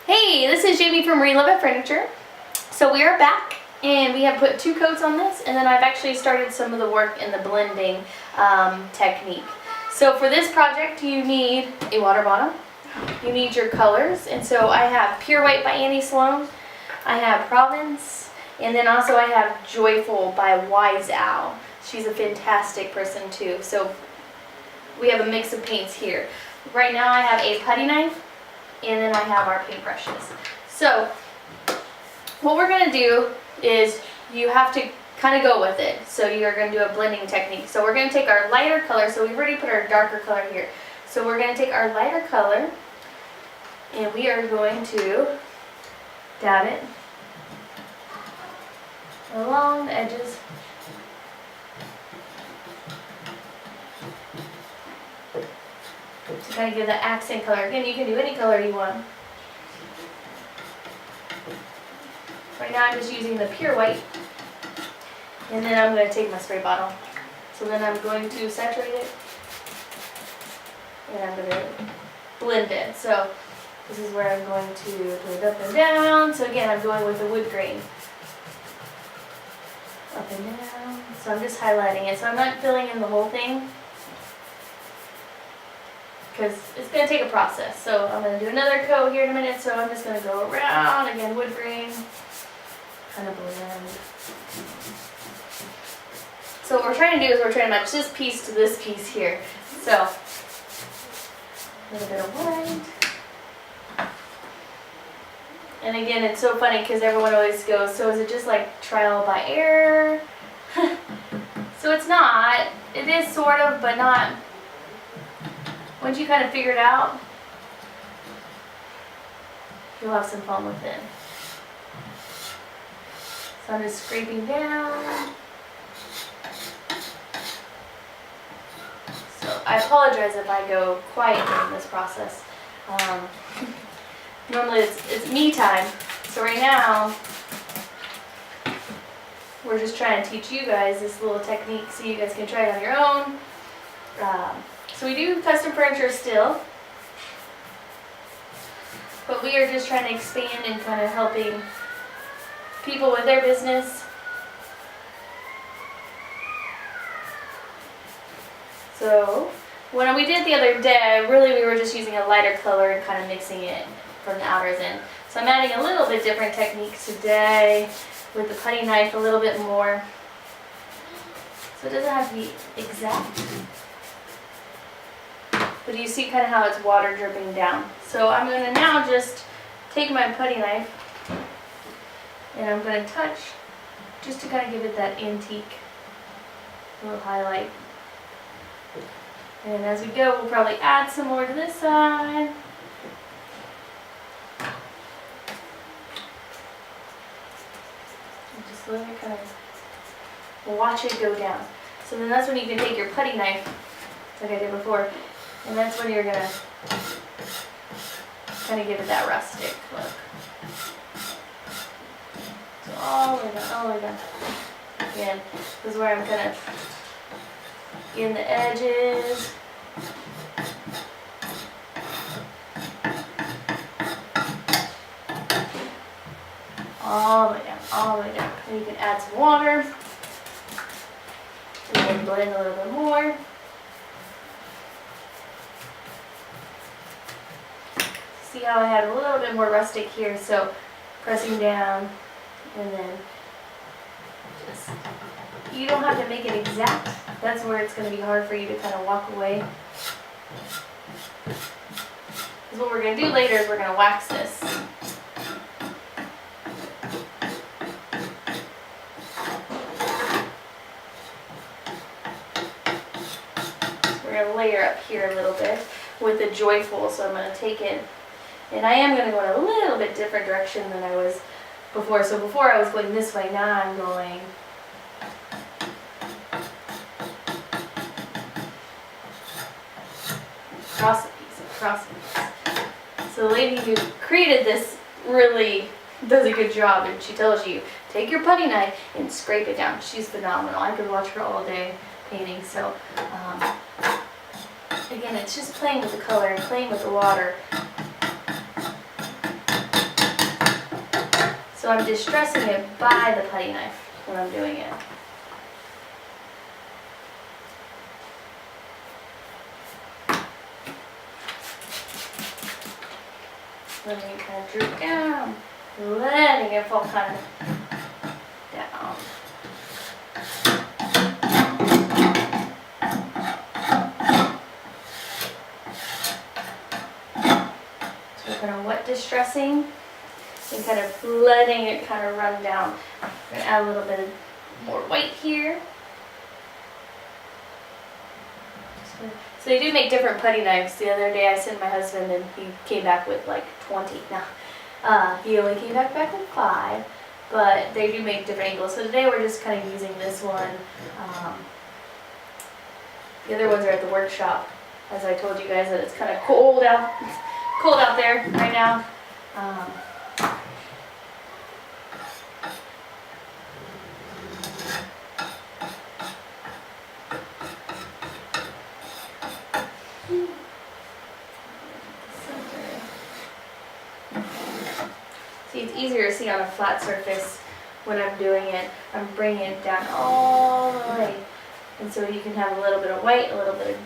Hey, this is Jamie from Re-Love It Furniture. So we are back and we have put 2 coats on this, and then I've actually started some of the work in the blending technique. So for this project you need a water bottle, you need your colors, and so I have Pure White by Annie Sloan, I have Province, and then also I have Joyful by Wise Owl. She's a fantastic person too. So we have a mix of paints here. Right now I have a putty knife, and then I have our paintbrushes. So what we're going to do is you have to kind of go with it. So you're going to do a blending technique. So we're going to take our lighter color. So we've already put our darker color here. So we're going to take our lighter color and we are going to dab it along the edges. To kind of give that accent color. Again, you can do any color you want. Right now I'm just using the Pure White. And then I'm going to take my spray bottle. So then I'm going to saturate it. And I'm going to blend it. So this is where I'm going to blend up and down. So again, I'm going with the wood grain. Up and down. So I'm just highlighting it. So I'm not filling in the whole thing, because it's going to take a process. So I'm going to do another coat here in a minute, so I'm just going to go around, again, wood grain, kind of blend. So what we're trying to do is we're trying to match this piece to this piece here. So, a little bit of white. And again, it's so funny because everyone always goes, so is it just like trial by error? So it's not. It is sort of, but not. Once you kind of figure it out, you'll have some fun with it. So I'm just scraping down. So I apologize if I go quiet during this process. Normally it's me time. So right now, we're just trying to teach you guys this little technique so you guys can try it on your own. So we do custom furniture still, but we are just trying to expand and kind of helping people with their business. So when we did it the other day, really we were just using a lighter color and kind of mixing it from the outers in. So I'm adding a little bit different techniques today with the putty knife a little bit more. So it doesn't have to be exact. But you see kind of how it's water dripping down. So I'm going to now just take my putty knife and I'm going to touch just to kind of give it that antique little highlight. And as we go, we'll probably add some more to this side. And just let it kind of watch it go down. So then that's when you can take your putty knife, like I did before, and that's when you're going to kind of give it that rustic look. So all the way down, all the way down. Again, this is where I'm kind of in the edges. All the way down, all the way down. And you can add some water. And then blend a little bit more. See how I had a little bit more rustic here, so pressing down and then just, you don't have to make it exact. That's where it's going to be hard for you to kind of walk away. Because what we're going to do later is we're going to wax this. So we're going to layer up here a little bit with the Joyful, so I'm going to take it. And I am going to go in a little bit different direction than I was before. So before I was going this way, now I'm going across the piece, across the piece. So the lady who created this really does a good job, and she tells you, take your putty knife and scrape it down. She's phenomenal. I could watch her all day painting. So again, it's just playing with the color and playing with the water. So I'm distressing it by the putty knife when I'm doing it. Letting it kind of droop down, letting it fall kind of down. So we're kind of wet distressing and kind of letting it kind of run down. I'm going to add a little bit more white here. So they do make different putty knives. The other day I sent my husband and he came back with like 20. No, he only came back with 5, but they do make different angles. So today we're just kind of using this one. The other ones are at the workshop. As I told you guys that it's kind of cold out there right now. See, it's easier to see on a flat surface when I'm doing it. I'm bringing it down all the way. And so you can have a little bit of white, a little bit of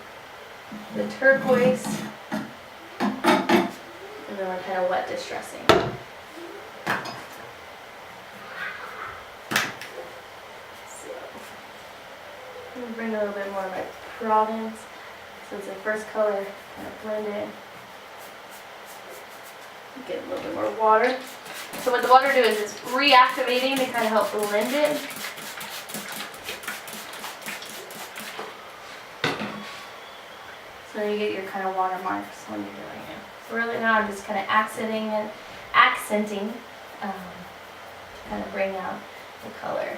the turquoise, and then we're kind of wet distressing. So, I'm going to bring a little bit more of my Provence. So it's the first color, kind of blend it. Get a little bit more water. So what the water does is it's reactivating to kind of help blend it. So you get your kind of watermarks when you're doing it. So really now I'm just kind of accenting to kind of bring out the color.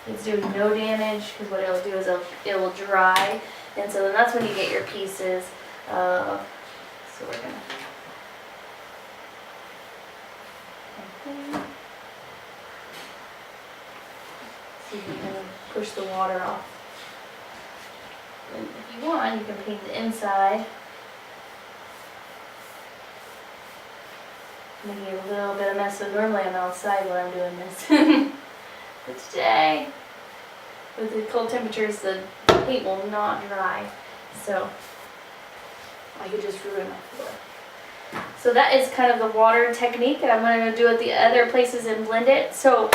It's doing no damage because what it'll do is it will dry, and so then that's when you get your pieces. So we're gonna. See if you can push the water off. And if you want, you can paint the inside. Making a little bit of mess, so normally I'm outside when I'm doing this. But today, with the cold temperatures, the paint will not dry. So I could just ruin my floor. So that is kind of the water technique, and I'm going to do it the other places and blend it. So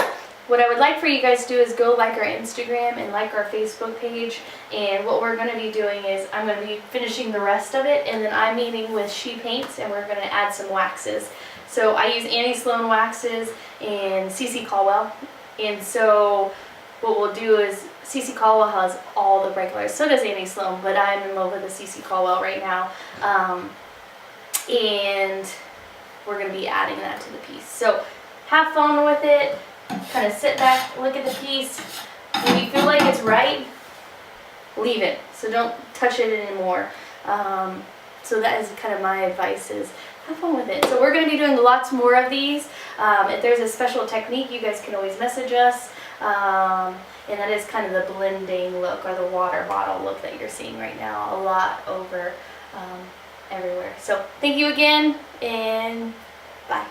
what I would like for you guys to do is go like our Instagram and like our Facebook page, and what we're going to be doing is I'm going to be finishing the rest of it, and then I'm meeting with She Paints, and we're going to add some waxes. So I use Annie Sloan waxes and CC Caldwell, and so what we'll do is CC Caldwell has all the bright colors, so does Annie Sloan, but I'm in love with the CC Caldwell right now. And we're going to be adding that to the piece. So have fun with it, kind of sit back, look at the piece. When you feel like it's right, leave it. So don't touch it anymore. So that is kind of my advice, is have fun with it. So we're going to be doing lots more of these. If there's a special technique, you guys can always message us. And that is kind of the blending look, or the water bottle look that you're seeing right now a lot over everywhere. So thank you again, and bye.